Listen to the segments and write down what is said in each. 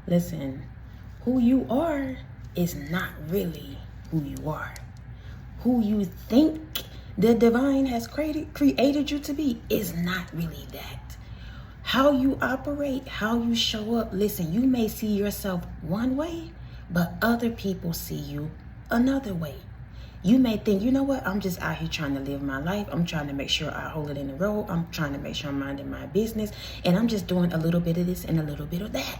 Listen, who you are is not really who you are. Who you think the divine has created you to be is not really that. How you operate, how you show up. Listen, you may see yourself one way, but other people see you another way. You may think, you know what, I'm just out here trying to live my life. I'm trying to make sure I hold it in the road. I'm trying to make sure I'm minding my business. And I'm just doing a little bit of this and a little bit of that.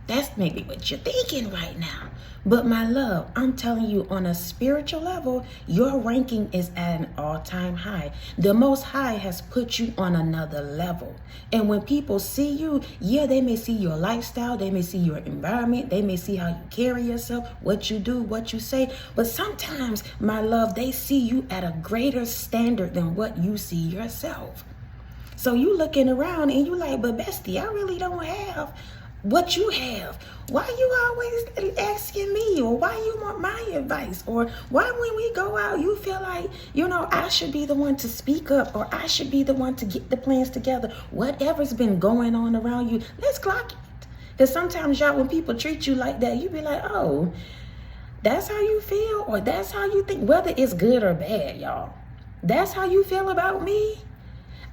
That's maybe what you're thinking right now. But my love, I'm telling you, on a spiritual level, your ranking is at an all-time high. The Most High has put you on another level. And when people see you, yeah, they may see your lifestyle, they may see your environment, they may see how you carry yourself, what you do, what you say. But sometimes, my love, they see you at a greater standard than what you see yourself. So you looking around and you like, but bestie, I really don't have what you have. Why you always asking me? Or why you want my advice? Or why when we go out you feel like, I should be the one to speak up, or I should be the one to get the plans together? Whatever's been going on around you, let's clock it. Because sometimes, y'all, when people treat you like that, you be like, oh, that's how you feel? Or that's how you think? Whether it's good or bad, y'all, that's how you feel about me?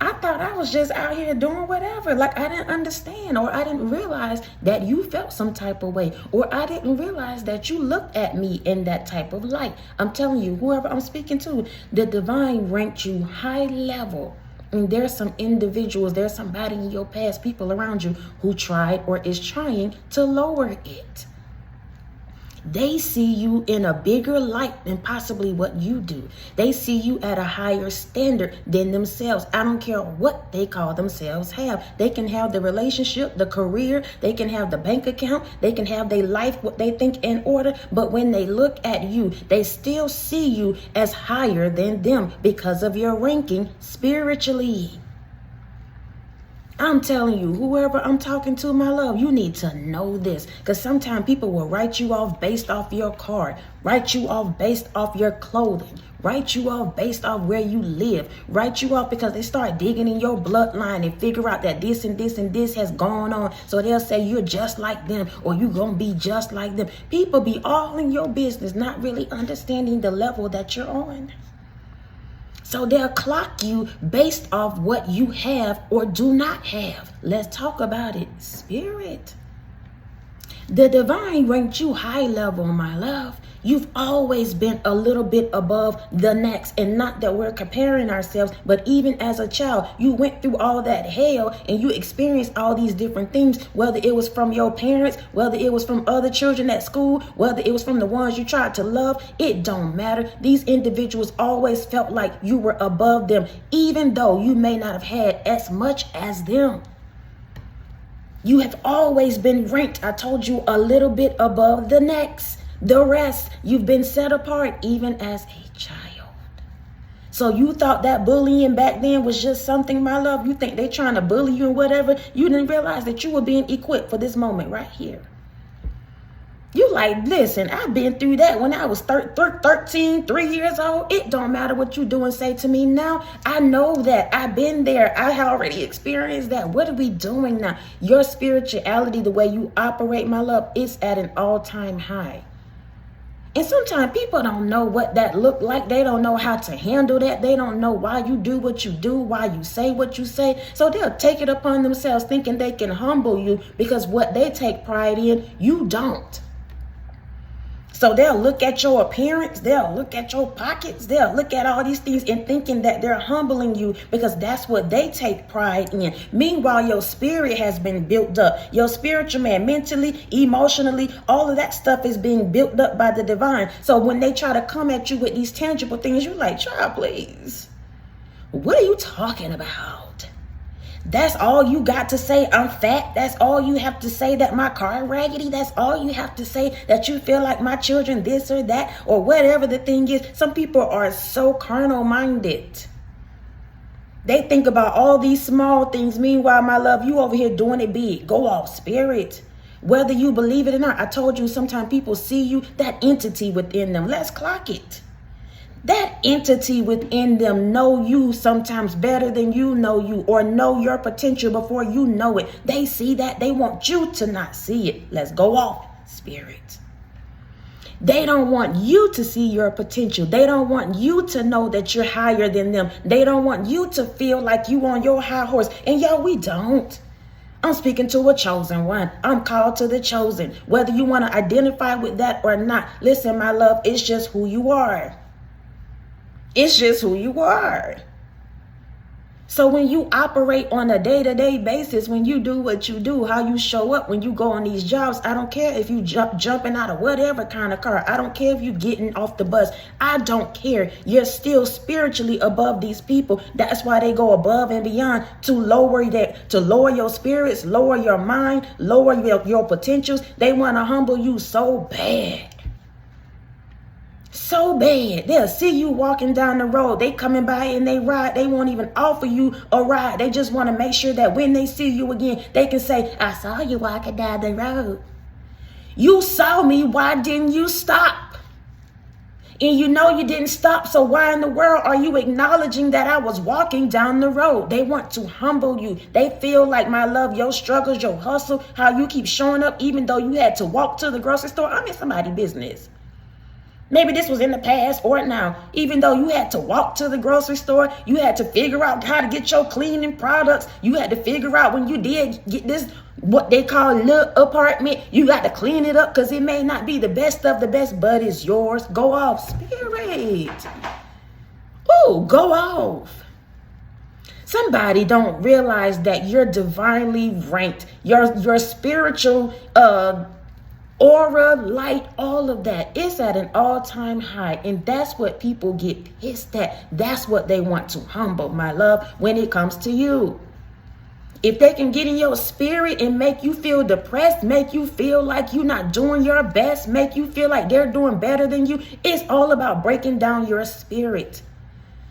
I thought I was just out here doing whatever. Like, I didn't understand, or I didn't realize that you felt some type of way, or I didn't realize that you looked at me in that type of light. I'm telling you, whoever I'm speaking to, the divine ranked you high level. And there's some individuals, there's somebody in your past, people around you who tried or is trying to lower it. They see you in a bigger light than possibly what you do. They see you at a higher standard than themselves. I don't care what they call themselves have. They can have the relationship, the career, they can have the bank account, they can have their life, what they think in order. But when they look at you, they still see you as higher than them because of your ranking spiritually. I'm telling you, whoever I'm talking to, my love, you need to know this. Because sometimes people will write you off based off your car, write you off based off your clothing, write you off based off where you live, write you off because they start digging in your bloodline and figure out that this and this and this has gone on. So they'll say you're just like them, or you're going to be just like them. People be all in your business, not really understanding the level that you're on. So they'll clock you based off what you have or do not have. Let's talk about it. Spirit. The divine ranked you high level, my love. You've always been a little bit above the next. And not that we're comparing ourselves, but even as a child, you went through all that hell and you experienced all these different things, whether it was from your parents, whether it was from other children at school, whether it was from the ones you tried to love. It don't matter. These individuals always felt like you were above them, even though you may not have had as much as them. You have always been ranked, I told you, a little bit above the next. The rest, you've been set apart even as a child. So you thought that bullying back then was just something, my love. You think they're trying to bully you and whatever. You didn't realize that you were being equipped for this moment right here. You like, listen, I've been through that when I was 13, 3 years old. It don't matter what you do and say to me now. I know that. I've been there. I have already experienced that. What are we doing now? Your spirituality, the way you operate, my love, is at an all-time high. And sometimes people don't know what that looked like. They don't know how to handle that. They don't know why you do what you do, why you say what you say. So they'll take it upon themselves thinking they can humble you because what they take pride in, you don't. So they'll look at your appearance, they'll look at your pockets, they'll look at all these things and thinking that they're humbling you because that's what they take pride in. Meanwhile, your spirit has been built up. Your spiritual man, mentally, emotionally, all of that stuff is being built up by the divine. So when they try to come at you with these tangible things, you're like, child, please, what are you talking about? That's all you got to say, I'm fat. That's all you have to say, that my car raggedy. That's all you have to say, that you feel like my children this or that, or whatever the thing is. Some people are so carnal minded. They think about all these small things. Meanwhile, my love, you over here doing it big. Go off, spirit. Whether you believe it or not, I told you sometimes people see you, that entity within them. Let's clock it. That entity within them know you sometimes better than you know you, or know your potential before you know it. They see that. They want you to not see it. Let's go off, spirit. They don't want you to see your potential. They don't want you to know that you're higher than them. They don't want you to feel like you on your high horse. And y'all, we don't. I'm speaking to a chosen one. I'm called to the chosen. Whether you want to identify with that or not. Listen, my love, it's just who you are. It's just who you are. So when you operate on a day-to-day basis, when you do what you do, how you show up, when you go on these jobs, I don't care if you jumping out of whatever kind of car. I don't care if you getting off the bus. I don't care. You're still spiritually above these people. That's why they go above and beyond to lower your spirits, lower your mind, lower your potentials. They want to humble you so bad. So bad. They'll see you walking down the road. They coming by and they ride. They won't even offer you a ride. They just want to make sure that when they see you again, they can say, I saw you walking down the road. You saw me. Why didn't you stop? And you know you didn't stop. So why in the world are you acknowledging that I was walking down the road? They want to humble you. They feel like, my love, your struggles, your hustle, how you keep showing up even though you had to walk to the grocery store. I'm in somebody's business. Maybe this was in the past or now. Even though you had to walk to the grocery store, you had to figure out how to get your cleaning products. You had to figure out when you did get this, what they call little apartment, you got to clean it up because it may not be the best of the best, but it's yours. Go off, spirit. Ooh, go off. Somebody don't realize that you're divinely ranked. Your spiritual aura, light, all of that, it's at an all-time high. And that's what people get pissed at. That's what they want to humble, my love, when it comes to you. If they can get in your spirit and make you feel depressed, make you feel like you're not doing your best, make you feel like they're doing better than you, it's all about breaking down your spirit.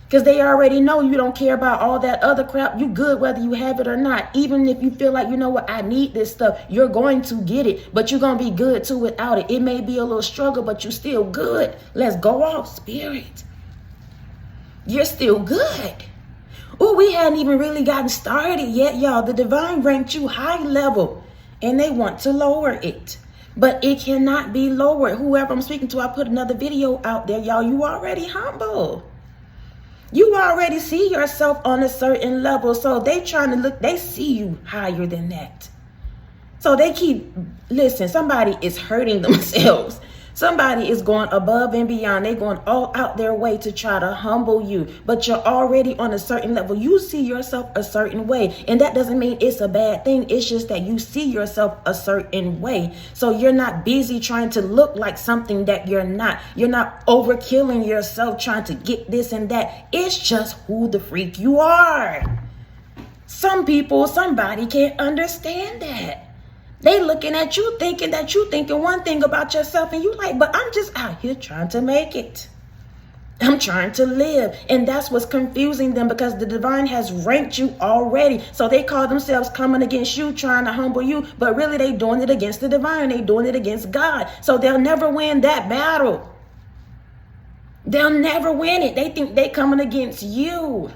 Because they already know you don't care about all that other crap. You good whether you have it or not. Even if you feel like, you know what, I need this stuff, you're going to get it. But you're going to be good too without it. It may be a little struggle, but you're still good. Let's go off, spirit. You're still good. Oh, we hadn't even really gotten started yet, y'all. The divine ranked you high level and they want to lower it. But it cannot be lowered. Whoever I'm speaking to, I put another video out there, y'all. You already humble. You already see yourself on a certain level. So they trying to look, they see you higher than that. So they keep, listen, somebody is hurting themselves. Somebody is going above and beyond. They're going all out their way to try to humble you. But you're already on a certain level. You see yourself a certain way. And that doesn't mean it's a bad thing. It's just that you see yourself a certain way. So you're not busy trying to look like something that you're not. You're not overkilling yourself trying to get this and that. It's just who the freak you are. Some people, somebody can't understand that. They looking at you thinking that you thinking one thing about yourself and you like, but I'm just out here trying to make it. I'm trying to live. And that's what's confusing them because the divine has ranked you already. So they call themselves coming against you, trying to humble you, but really they doing it against the divine. They doing it against God. So they'll never win that battle. They'll never win it. They think they coming against you.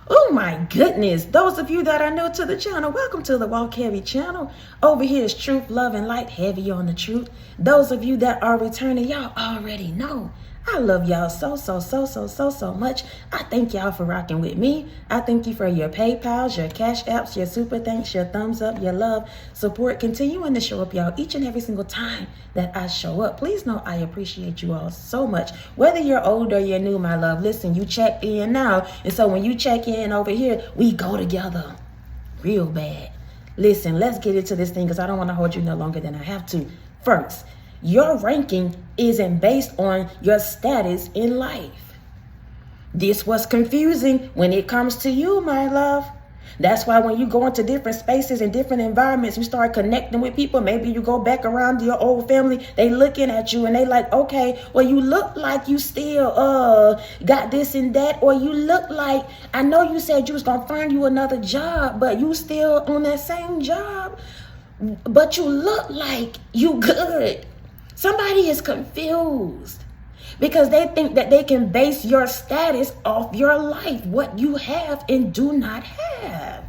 Oh my goodness. Those of you that are new to the channel, welcome to the Walk Heavy channel. Over here is truth, love, and light, heavy on the truth. Those of you that are returning, y'all already know. I love y'all so much. I thank y'all for rocking with me. I thank you for your PayPals, your Cash Apps, your super thanks, your thumbs up, your love, support, continuing to show up, y'all, each and every single time that I show up. Please know I appreciate you all so much. Whether you're old or you're new, my love, listen, you checked in now. And so when you check in over here, we go together real bad. Listen, let's get into this thing because I don't want to hold you no longer than I have to. First, your ranking isn't based on your status in life. This was confusing when it comes to you, my love. That's why when you go into different spaces and different environments, you start connecting with people. Maybe you go back around to your old family. They looking at you and they like, okay, well, you look like you still got this and that. Or you look like, I know you said you was going to find you another job, but you still on that same job. But you look like you good. Somebody is confused because they think that they can base your status off your life, what you have and do not have.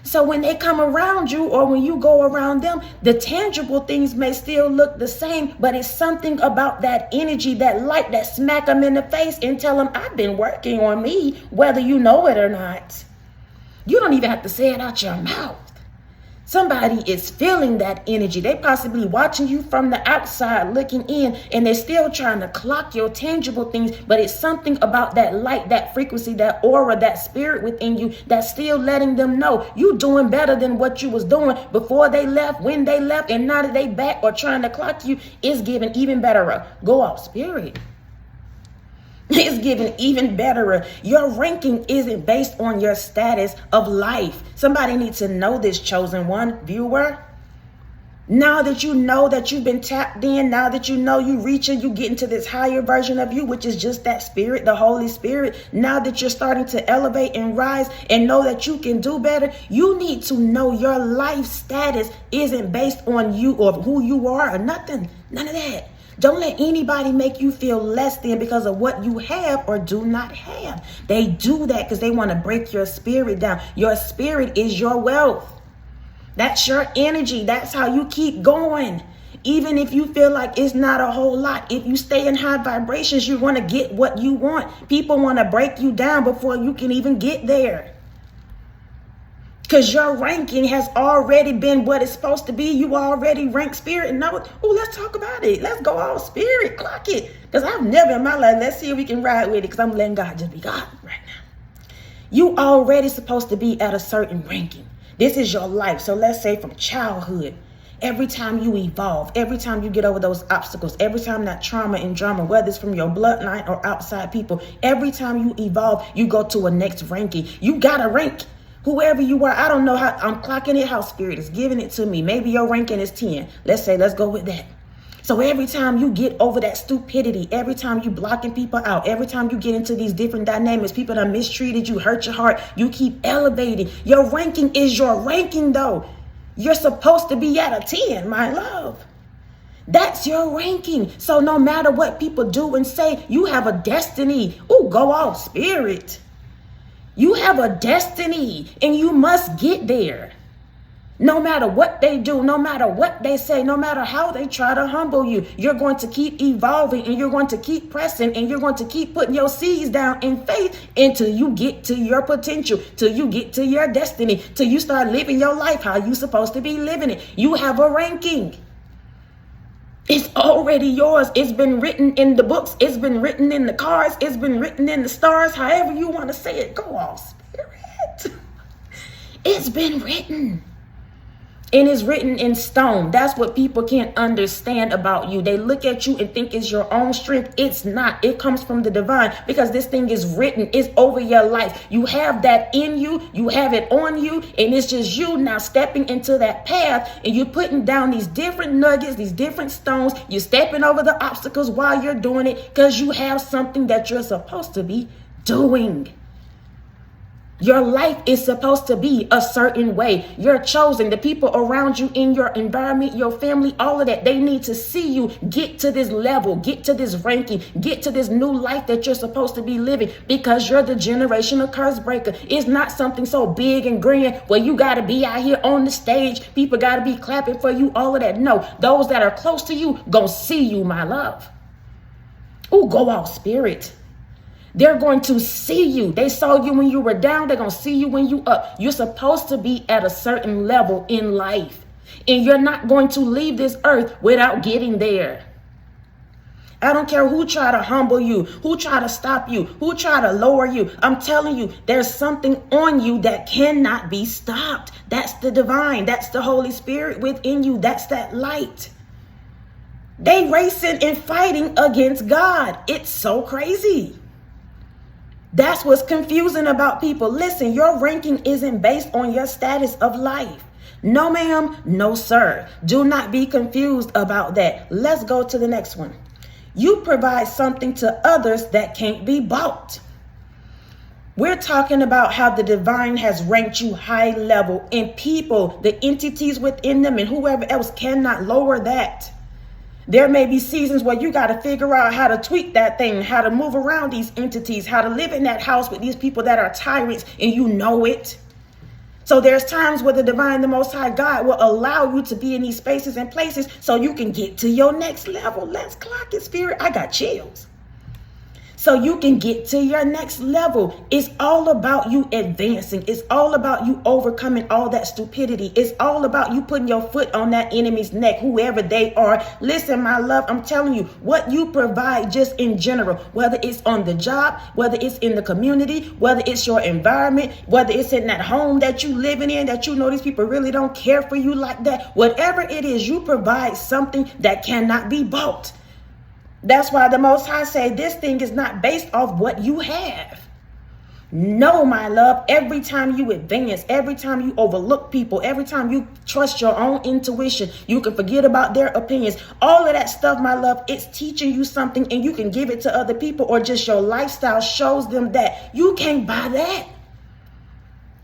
So when they come around you or when you go around them, the tangible things may still look the same, but it's something about that energy, that light, that smack them in the face and tell them, I've been working on me, whether you know it or not. You don't even have to say it out your mouth. Somebody is feeling that energy. They possibly watching you from the outside looking in, and they're still trying to clock your tangible things, but it's something about that light, that frequency, that aura, that spirit within you that's still letting them know you doing better than what you was doing before they left, when they left, and now that they back or trying to clock you, it's giving even better. Go off spirit. It's given even better. Your ranking isn't based on your status of life. Somebody needs to know this, chosen one, viewer. Now that you know that you've been tapped in, now that you know you reaching, you get into this higher version of you, which is just that spirit, the Holy Spirit. Now that you're starting to elevate and rise and know that you can do better, you need to know your life status isn't based on you or who you are or nothing. None of that. Don't let anybody make you feel less than because of what you have or do not have. They do that because they want to break your spirit down. Your spirit is your wealth. That's your energy. That's how you keep going. Even if you feel like it's not a whole lot, if you stay in high vibrations, you're going to get what you want. People want to break you down before you can even get there. Because your ranking has already been what it's supposed to be. You already rank spirit. And now, let's talk about it. Let's go all spirit. Clock it. Because I've never in my life, let's see if we can ride with it. Because I'm letting God just be God right now. You already supposed to be at a certain ranking. This is your life. So let's say from childhood, every time you evolve, every time you get over those obstacles, every time that trauma and drama, whether it's from your bloodline or outside people, every time you evolve, you go to a next ranking. You got to rank. Whoever you are, I don't know how I'm clocking it, how spirit is giving it to me. Maybe your ranking is 10. Let's go with that. So every time you get over that stupidity, every time you blocking people out, every time you get into these different dynamics, people that mistreated you, hurt your heart, you keep elevating. Your ranking is your ranking though. You're supposed to be at a 10, my love. That's your ranking. So no matter what people do and say, you have a destiny. Go off spirit. You have a destiny and you must get there. No matter what they do, no matter what they say, no matter how they try to humble you, you're going to keep evolving and you're going to keep pressing and you're going to keep putting your seeds down in faith until you get to your potential, till you get to your destiny, till you start living your life how you're supposed to be living it. You have a ranking. It's already yours. It's been written in the books. It's been written in the cards. It's been written in the stars. However you want to say it. Go off spirit. It's been written. And it's written in stone. That's what people can't understand about you. They look at you and think it's your own strength. It's not. It comes from the divine because this thing is written. It's over your life. You have that in you. You have it on you. And it's just you now stepping into that path. And you're putting down these different nuggets, these different stones. You're stepping over the obstacles while you're doing it because you have something that you're supposed to be doing. Your life is supposed to be a certain way. You're chosen. The people around you in your environment, your family, all of that, they need to see you get to this level, get to this ranking, get to this new life that you're supposed to be living because you're the generational curse breaker. It's not something so big and grand where you got to be out here on the stage. People got to be clapping for you, all of that. No, those that are close to you gonna see you, my love. Go out spirit. They're going to see you. They saw you when you were down. They're going to see you when you up. You're supposed to be at a certain level in life. And you're not going to leave this earth without getting there. I don't care who try to humble you, who try to stop you, who try to lower you. I'm telling you, there's something on you that cannot be stopped. That's the divine. That's the Holy Spirit within you. That's that light. They racing and fighting against God. It's so crazy. That's what's confusing about people. Listen, your ranking isn't based on your status of life. No, ma'am. No, sir. Do not be confused about that. Let's go to the next one. You provide something to others that can't be bought. We're talking about how the divine has ranked you high level and people, the entities within them and whoever else cannot lower that. There may be seasons where you got to figure out how to tweak that thing, how to move around these entities, how to live in that house with these people that are tyrants, and you know it. So there's times where the divine, the Most High God will allow you to be in these spaces and places so you can get to your next level. Let's clock it, Spirit. I got chills. So you can get to your next level. It's all about you advancing. It's all about you overcoming all that stupidity. It's all about you putting your foot on that enemy's neck, whoever they are. Listen, my love, I'm telling you, what you provide just in general, whether it's on the job, whether it's in the community, whether it's your environment, whether it's in that home that you living in, that you know these people really don't care for you like that. Whatever it is, you provide something that cannot be bought. That's why the Most High say this thing is not based off what you have. No, my love, every time you advance, every time you overlook people, every time you trust your own intuition, you can forget about their opinions. All of that stuff, my love, it's teaching you something and you can give it to other people, or just your lifestyle shows them that you can't buy that.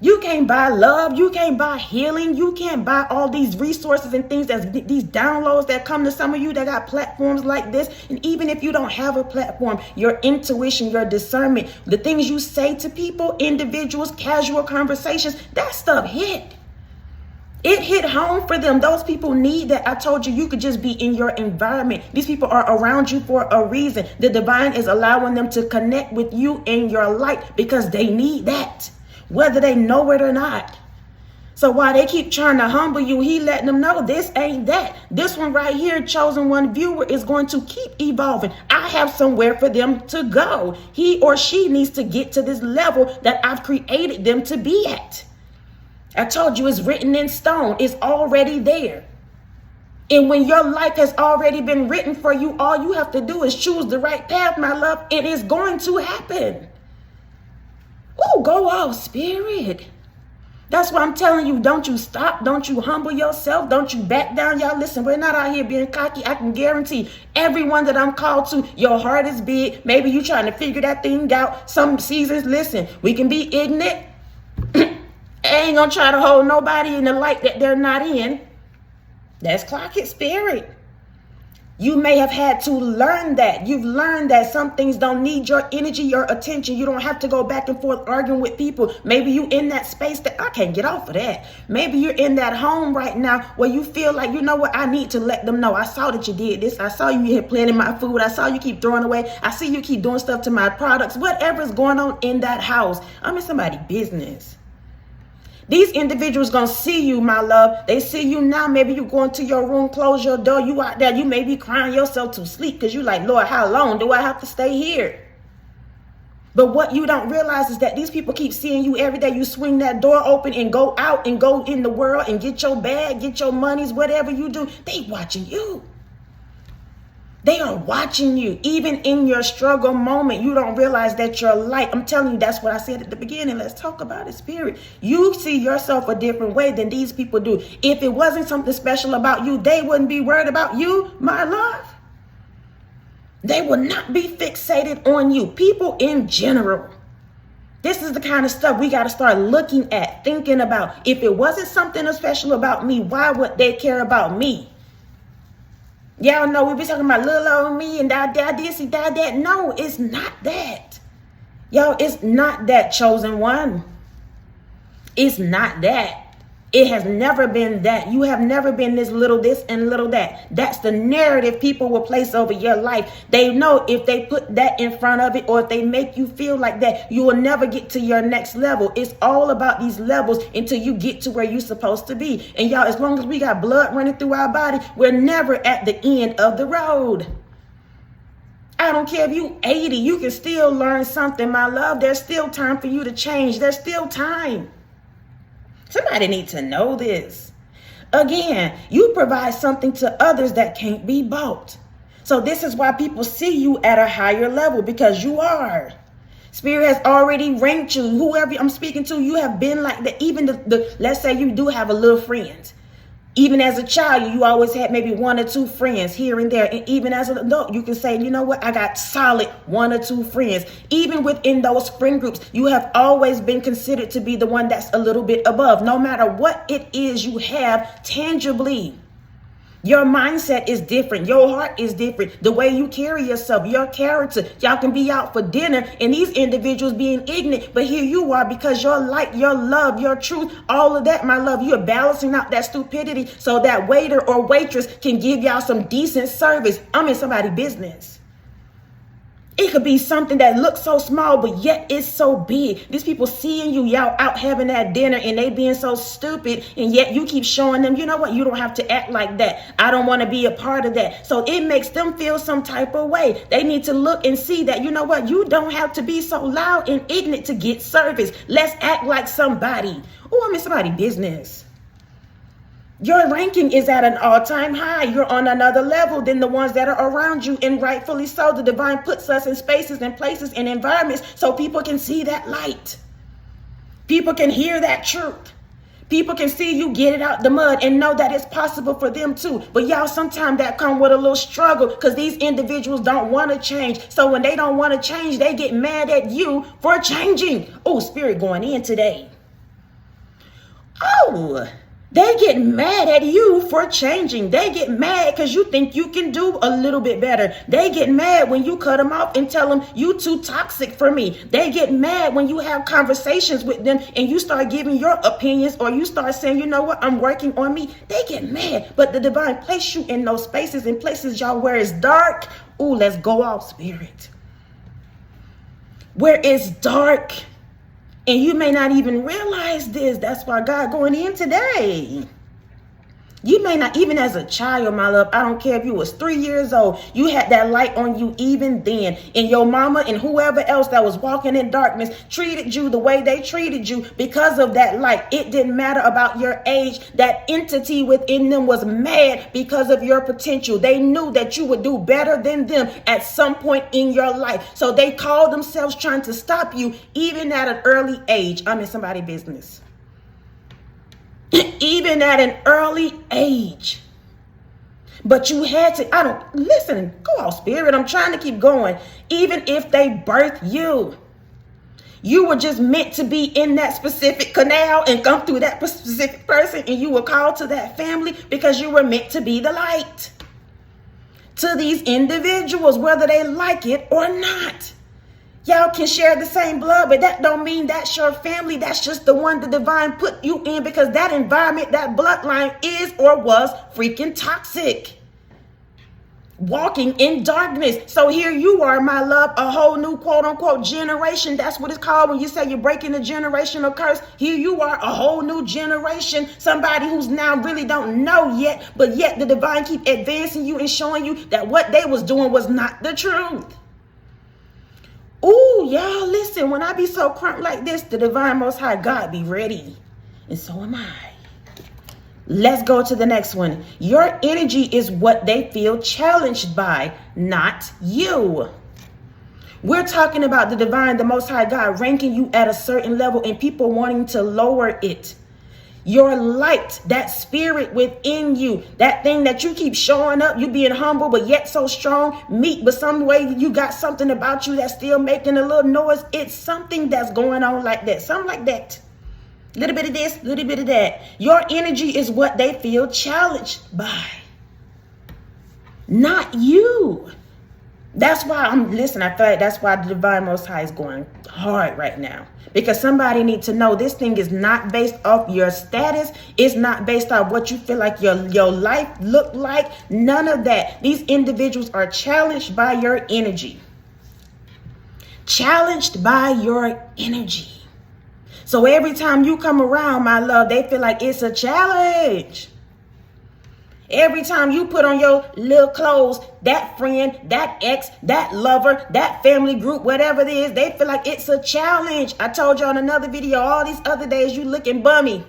You can't buy love. You can't buy healing. You can't buy all these resources and things, these downloads that come to some of you that got platforms like this. And even if you don't have a platform, your intuition, your discernment, the things you say to people, individuals, casual conversations, that stuff hit. It hit home for them. Those people need that. I told you, you could just be in your environment. These people are around you for a reason. The divine is allowing them to connect with you in your light because they need that, whether they know it or not. So while they keep trying to humble you, he letting them know this ain't that. This one right here, chosen one viewer, is going to keep evolving. I have somewhere for them to go. He or she needs to get to this level that I've created them to be at. I told you, it's written in stone. It's already there. And when your life has already been written for you, all you have to do is choose the right path, my love. It is going to happen. Oh, go off, Spirit. That's why I'm telling you, don't you stop. Don't you humble yourself. Don't you back down. Y'all, listen, we're not out here being cocky. I can guarantee everyone that I'm called to, your heart is big. Maybe you trying to figure that thing out. Some seasons, listen, we can be ignorant. Ain't gonna try to hold nobody in the light that they're not in. That's clock it, Spirit. You may have had to learn that. You've learned that some things don't need your energy, your attention. You don't have to go back and forth arguing with people. Maybe you in that space that I can't get off of that. Maybe you're in that home right now where you feel like, you know what, I need to let them know. I saw that you did this. I saw you here planning my food. I saw you keep throwing away. I see you keep doing stuff to my products. Whatever's going on in that house, I'm in somebody's business. These individuals gonna see you, my love. They see you now. Maybe you go into your room, close your door. You out there, you may be crying yourself to sleep because you like, Lord, how long do I have to stay here? But what you don't realize is that these people keep seeing you every day. You swing that door open and go out and go in the world and get your bag, get your monies, whatever you do. They watching you. They are watching you. Even in your struggle moment, you don't realize that you're light. I'm telling you, that's what I said at the beginning. Let's talk about it, Spirit. You see yourself a different way than these people do. If it wasn't something special about you, they wouldn't be worried about you, my love. They will not be fixated on you. People in general. This is the kind of stuff we got to start looking at, thinking about. If it wasn't something special about me, why would they care about me? Y'all know we be talking about little old me and die this and die that. No, it's not that. Y'all, it's not that, chosen one. It's not that. It has never been that. You have never been this little this and little that. That's the narrative people will place over your life. They know if they put that in front of it, or if they make you feel like that, you will never get to your next level. It's all about these levels until you get to where you're supposed to be. And y'all, as long as we got blood running through our body, we're never at the end of the road. I don't care if you 80, you can still learn something, my love. There's still time for you to change. There's still time. Somebody needs to know this. Again, you provide something to others that can't be bought. So this is why people see you at a higher level, because you are. Spirit has already ranked you. Whoever I'm speaking to, you have been like that. Even the let's say you do have a little friends. Even as a child, you always had maybe one or two friends here and there. And even as an adult, you can say, you know what? I got solid one or two friends. Even within those friend groups, you have always been considered to be the one that's a little bit above. No matter what it is you have tangibly, Your mindset is different. Your heart is different. The way you carry yourself, your character. Y'all can be out for dinner and these individuals being ignorant, but here you are because your light, your love, your truth, all of that, my love, you're balancing out that stupidity so that waiter or waitress can give y'all some decent service. I'm in somebody's business. It could be something that looks so small, but yet it's so big. These people seeing you, y'all out having that dinner and they being so stupid, and yet you keep showing them, you know what, you don't have to act like that. I don't want to be a part of that. So it makes them feel some type of way. They need to look and see that, you know what, you don't have to be so loud and ignorant to get service. Let's act like somebody. Oh, I'm in somebody's business. Your ranking is at an all-time high. You're on another level than the ones that are around you, and rightfully so. The divine puts us in spaces and places and environments so people can see that light. People can hear that truth. People can see you get it out the mud and know that it's possible for them too. But y'all, sometimes that come with a little struggle because these individuals don't want to change. So when they don't want to change, they get mad at you for changing. Oh, spirit going in today. Oh, they get mad at you for changing. They get mad because you think you can do a little bit better. They get mad when you cut them off and tell them you too toxic for me. They get mad when you have conversations with them and you start giving your opinions, or you start saying, you know what, I'm working on me. They get mad. But the divine placed you in those spaces and places, y'all, where it's dark. Ooh, let's go off, spirit. Where it's dark. And you may not even realize this. That's why God going in today. You may not, even as a child, my love, I don't care if you was 3 years old, you had that light on you even then. And your mama and whoever else that was walking in darkness treated you the way they treated you because of that light. It didn't matter about your age. That entity within them was mad because of your potential. They knew that you would do better than them at some point in your life. So they called themselves trying to stop you even at an early age. I'm in somebody's business. Even at an early age. But you had to, listen, go out, spirit. I'm trying to keep going. Even if they birthed you, you were just meant to be in that specific canal and come through that specific person, and you were called to that family because you were meant to be the light to these individuals, whether they like it or not. Y'all can share the same blood, but that don't mean that's your family. That's just the one the divine put you in, because that environment, that bloodline is or was freaking toxic. Walking in darkness. So here you are, my love, a whole new quote unquote generation. That's what it's called when you say you're breaking the generational curse. Here you are, a whole new generation. Somebody who's now really don't know yet, but yet the divine keep advancing you and showing you that what they was doing was not the truth. Ooh, y'all, listen, when I be so crunk like this, the divine most high God be ready. And so am I. Let's go to the next one. Your energy is what they feel challenged by, not you. We're talking about the divine, the most high God, ranking you at a certain level and people wanting to lower it. Your light, that spirit within you, that thing that you keep showing up, you being humble, but yet so strong, meek, but some way you got something about you that's still making a little noise. It's something that's going on like that. Something like that. Little bit of this, little bit of that. Your energy is what they feel challenged by. Not you. That's why I feel like that's why the divine most high is going hard right now. Because somebody needs to know this thing is not based off your status. It's not based off what you feel like your life look like. None of that. These individuals are challenged by your energy. Challenged by your energy. So every time you come around, my love, they feel like it's a challenge. Every time you put on your little clothes, that friend, that ex, that lover, that family group, whatever it is, they feel like it's a challenge. I told you on another video, all these other days you looking bummy.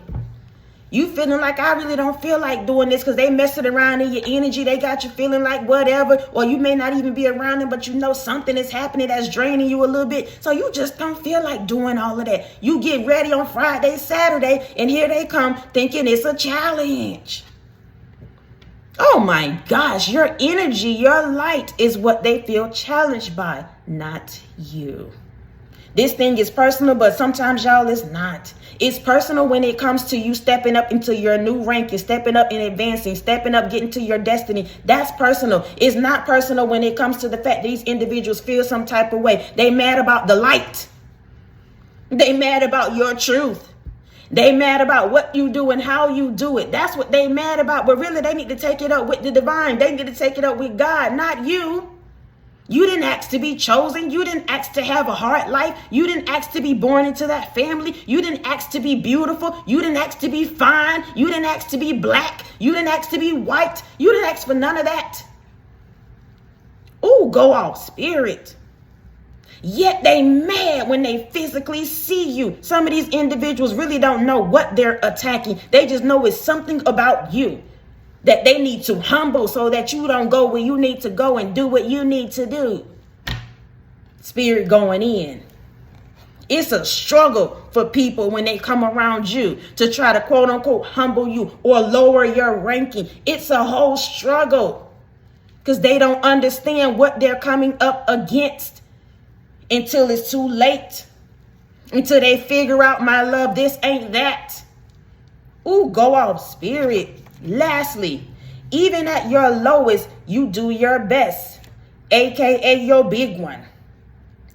You feeling like I really don't feel like doing this because they messing around in your energy. They got you feeling like whatever, or you may not even be around them, but you know something is happening that's draining you a little bit. So you just don't feel like doing all of that. You get ready on Friday, Saturday, and here they come thinking it's a challenge. Oh my gosh, your energy, your light is what they feel challenged by, not you. This thing is personal, but sometimes, y'all, it's not. It's personal when it comes to you stepping up into your new ranking, stepping up and advancing, stepping up, getting to your destiny. That's personal. It's not personal when it comes to the fact that these individuals feel some type of way. They mad about the light. They mad about your truth. They mad about what you do and how you do it. That's what they mad about. But really, they need to take it up with the divine. They need to take it up with God, not you. You didn't ask to be chosen. You didn't ask to have a hard life. You didn't ask to be born into that family. You didn't ask to be beautiful. You didn't ask to be fine. You didn't ask to be black. You didn't ask to be white. You didn't ask for none of that. Ooh, go off, spirit. Yet they mad when they physically see you. Some of these individuals really don't know what they're attacking. They just know it's something about you that they need to humble so that you don't go where you need to go and do what you need to do. Spirit going in. It's a struggle for people when they come around you to try to quote unquote humble you or lower your ranking. It's a whole struggle because they don't understand what they're coming up against until it's too late. Until they figure out, my love, this ain't that. Ooh, go off, spirit. Lastly, even at your lowest, you do your best, aka your big one.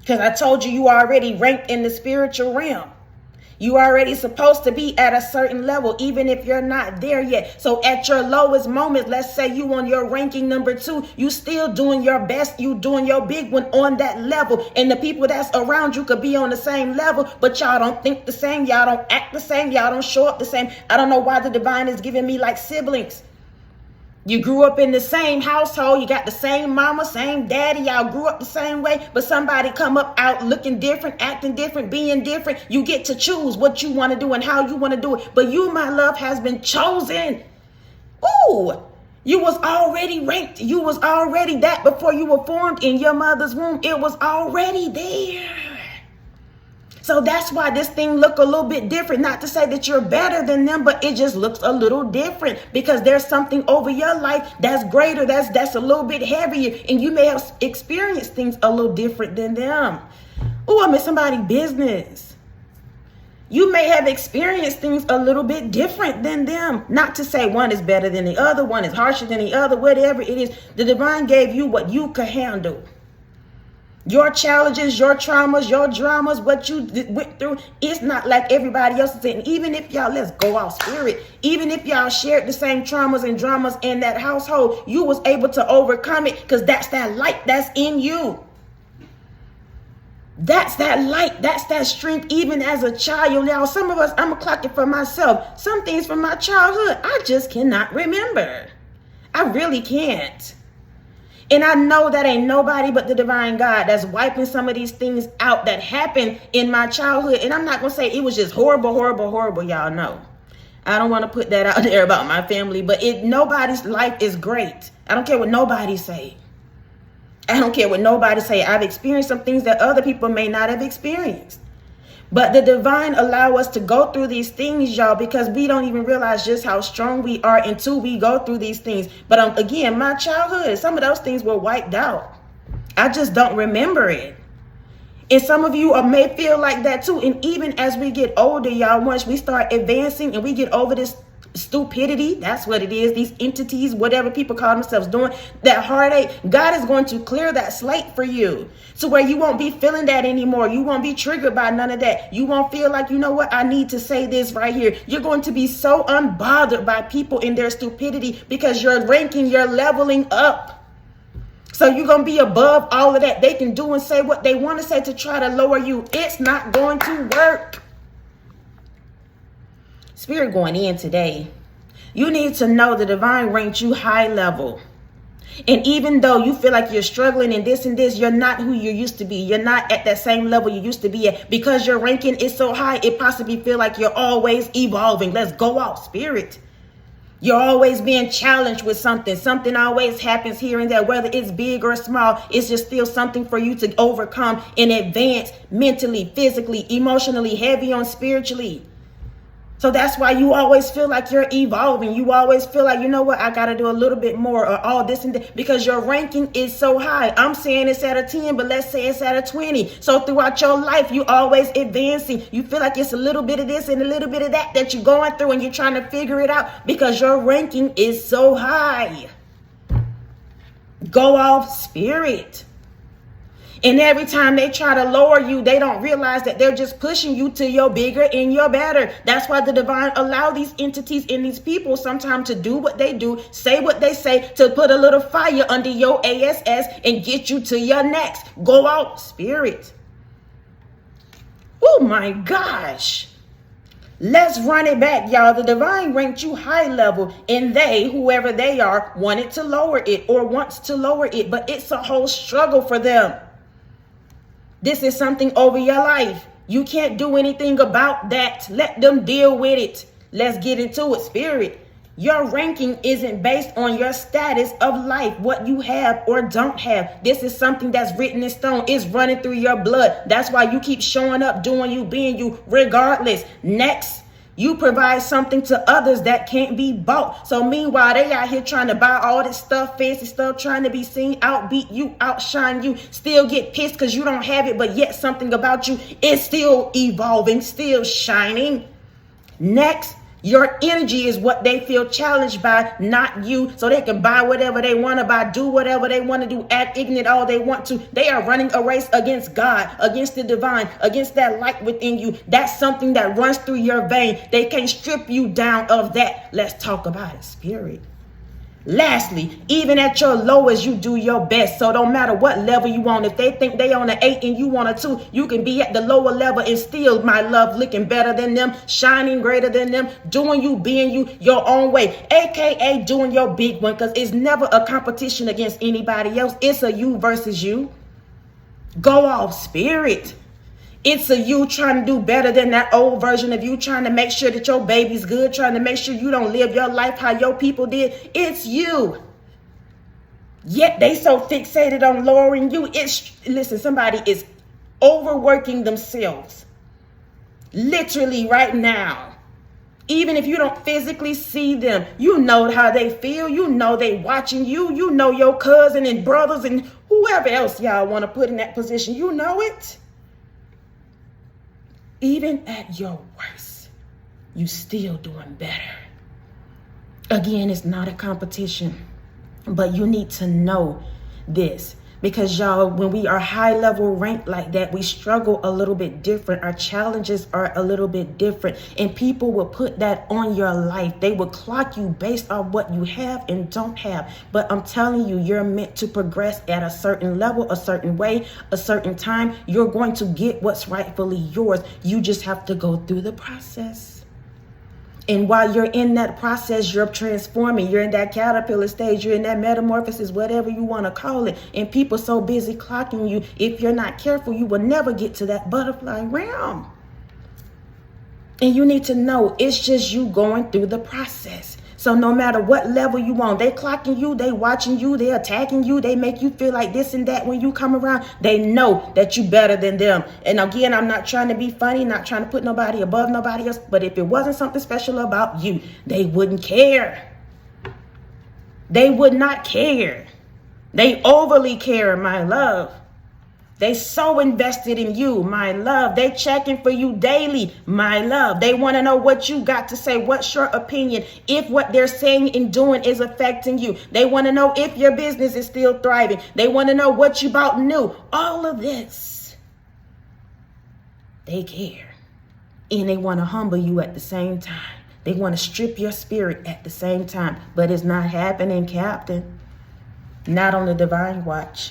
Because I told you, you already ranked in the spiritual realm. You already supposed to be at a certain level, even if you're not there yet. So at your lowest moment, let's say you on your ranking number 2, you still doing your best. You doing your big one on that level. And the people that's around you could be on the same level, but y'all don't think the same. Y'all don't act the same. Y'all don't show up the same. I don't know why the divine is giving me like siblings. You grew up in the same household. You got the same mama, same daddy. Y'all grew up the same way, but somebody come up out looking different, acting different, being different. You get to choose what you want to do and how you want to do it. But you, my love, has been chosen. Ooh, you was already ranked. You was already that before you were formed in your mother's womb. It was already there. So that's why this thing look a little bit different. Not to say that you're better than them, but it just looks a little different because there's something over your life that's greater, that's a little bit heavier, and you may have experienced things a little different than them. Oh, I'm in somebody's business. You may have experienced things a little bit different than them. Not to say one is better than the other, one is harsher than the other, whatever it is. The divine gave you what you could handle. Your challenges, your traumas, your dramas, what you went through, it's not like everybody else is. And even if y'all, let's go off spirit, even if y'all shared the same traumas and dramas in that household, you was able to overcome it because that's that light that's in you. That's that light. That's that strength. Even as a child, now some of us, I'm going to clock it for myself. Some things from my childhood, I just cannot remember. I really can't. And I know that ain't nobody but the divine God that's wiping some of these things out that happened in my childhood. And I'm not going to say it was just horrible, horrible, horrible. Y'all know. I don't want to put that out there about my family, but nobody's life is great. I don't care what nobody say. I don't care what nobody say. I've experienced some things that other people may not have experienced. But the divine allow us to go through these things, y'all, because we don't even realize just how strong we are until we go through these things. But again, my childhood, some of those things were wiped out. I just don't remember it. And some of you may feel like that too. And even as we get older, y'all, once we start advancing and we get over this stupidity, that's what it is, these entities, whatever people call themselves doing, that heartache, God is going to clear that slate for you to where you won't be feeling that anymore. You won't be triggered by none of that. You won't feel like, you know what, I need to say this right here. You're going to be so unbothered by people in their stupidity because you're ranking, you're leveling up. So you're going to be above all of that. They can do and say what they want to say to try to lower you. It's not going to work. Spirit going in today. You need to know the divine ranked you high level. And even though you feel like you're struggling in this and this, you're not who you used to be. You're not at that same level you used to be at. Because your ranking is so high, it possibly feel like you're always evolving. Let's go out, spirit. You're always being challenged with something. Something always happens here and there, whether it's big or small. It's just still something for you to overcome and advance mentally, physically, emotionally, heavy on spiritually. So that's why you always feel like you're evolving. You always feel like, you know what, I got to do a little bit more or all this and that, because your ranking is so high. I'm saying it's at a 10, but let's say it's at a 20. So throughout your life, you always advancing. You feel like it's a little bit of this and a little bit of that you're going through, and you're trying to figure it out because your ranking is so high. Go off spirit. And every time they try to lower you, they don't realize that they're just pushing you to your bigger and your better. That's why the divine allow these entities and these people sometimes to do what they do, say what they say, to put a little fire under your ASS and get you to your next. Go out, spirit. Oh my gosh. Let's run it back, y'all. The divine ranked you high level, and they, whoever they are, wanted to lower it or wants to lower it, but it's a whole struggle for them. This is something over your life. You can't do anything about that. Let them deal with it. Let's get into it, spirit. Your ranking isn't based on your status of life, what you have or don't have. This is something that's written in stone. It's running through your blood. That's why you keep showing up, doing you, being you, regardless. Next, you provide something to others that can't be bought. So meanwhile, they out here trying to buy all this stuff, fancy stuff, trying to be seen, outbeat you, outshine you, still get pissed because you don't have it, but yet something about you is still evolving, still shining. Next, your energy is what they feel challenged by, not you. So they can buy whatever they want to buy, do whatever they want to do, act ignorant all they want to. They are running a race against God, against the divine, against that light within you. That's something that runs through your vein. They can't strip you down of that. Let's talk about it, spirit. Lastly, even at your lowest, you do your best. So don't matter what level you on. If they think they on an 8 and you on a 2, you can be at the lower level and still, my love, looking better than them, shining greater than them, doing you, being you your own way, aka doing your big one, because it's never a competition against anybody else. It's a you versus you. Go off, spirit. It's a you trying to do better than that old version of you, trying to make sure that your baby's good, trying to make sure you don't live your life how your people did. It's you. Yet they so fixated on lowering you. Listen, somebody is overworking themselves. Literally right now. Even if you don't physically see them, you know how they feel. You know they watching you. You know your cousin and brothers and whoever else y'all want to put in that position. You know it. Even at your worst, you still doing better. Again, it's not a competition, but you need to know this. Because y'all, when we are high level ranked like that, we struggle a little bit different. Our challenges are a little bit different. And people will put that on your life. They will clock you based on what you have and don't have. But I'm telling you, you're meant to progress at a certain level, a certain way, a certain time. You're going to get what's rightfully yours. You just have to go through the process. And while you're in that process, you're transforming. You're in that caterpillar stage. You're in that metamorphosis, whatever you want to call it. And people so busy clocking you, if you're not careful, you will never get to that butterfly realm. And you need to know it's just you going through the process. So no matter what level you on, they clocking you, they watching you, they attacking you, they make you feel like this and that when you come around. They know that you better than them. And again, I'm not trying to be funny, not trying to put nobody above nobody else. But if it wasn't something special about you, they wouldn't care. They would not care. They overly care, my love. They so invested in you, my love. They checking for you daily, my love. They want to know what you got to say. What's your opinion? If what they're saying and doing is affecting you. They want to know if your business is still thriving. They want to know what you bought new. All of this. They care. And they want to humble you at the same time. They want to strip your spirit at the same time. But it's not happening, Captain. Not on the divine watch.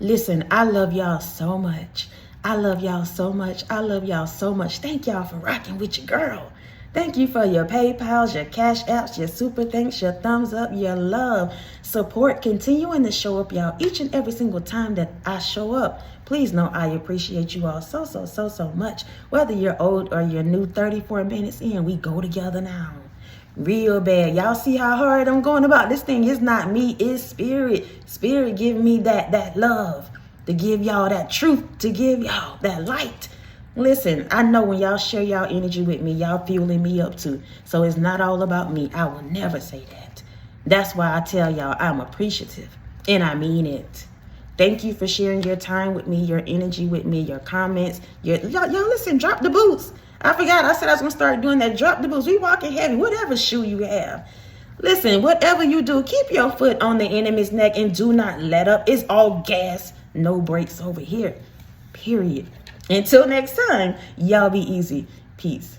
Listen, I love y'all so much. I love y'all so much. I love y'all so much. Thank y'all for rocking with your girl. Thank you for your PayPals, your Cash Apps, your super thanks, your thumbs up, your love, support, continuing to show up, y'all, each and every single time that I show up. Please know I appreciate you all so much. Whether you're old or you're new, 34 minutes in, we go together now. Real bad. Y'all see how hard I'm going about this thing? It's not me, it's spirit. Spirit give me that love, to give y'all that truth, to give y'all that light. Listen, I know when y'all share y'all energy with me, y'all fueling me up too. So it's not all about me. I will never say that. That's why I tell y'all I'm appreciative. And I mean it. Thank you for sharing your time with me, your energy with me, your comments. Y'all listen, drop the boots. I forgot. I said I was going to start doing that. Drop the boots. We walking heavy. Whatever shoe you have. Listen, whatever you do, keep your foot on the enemy's neck and do not let up. It's all gas, no brakes over here. Period. Until next time, y'all be easy. Peace.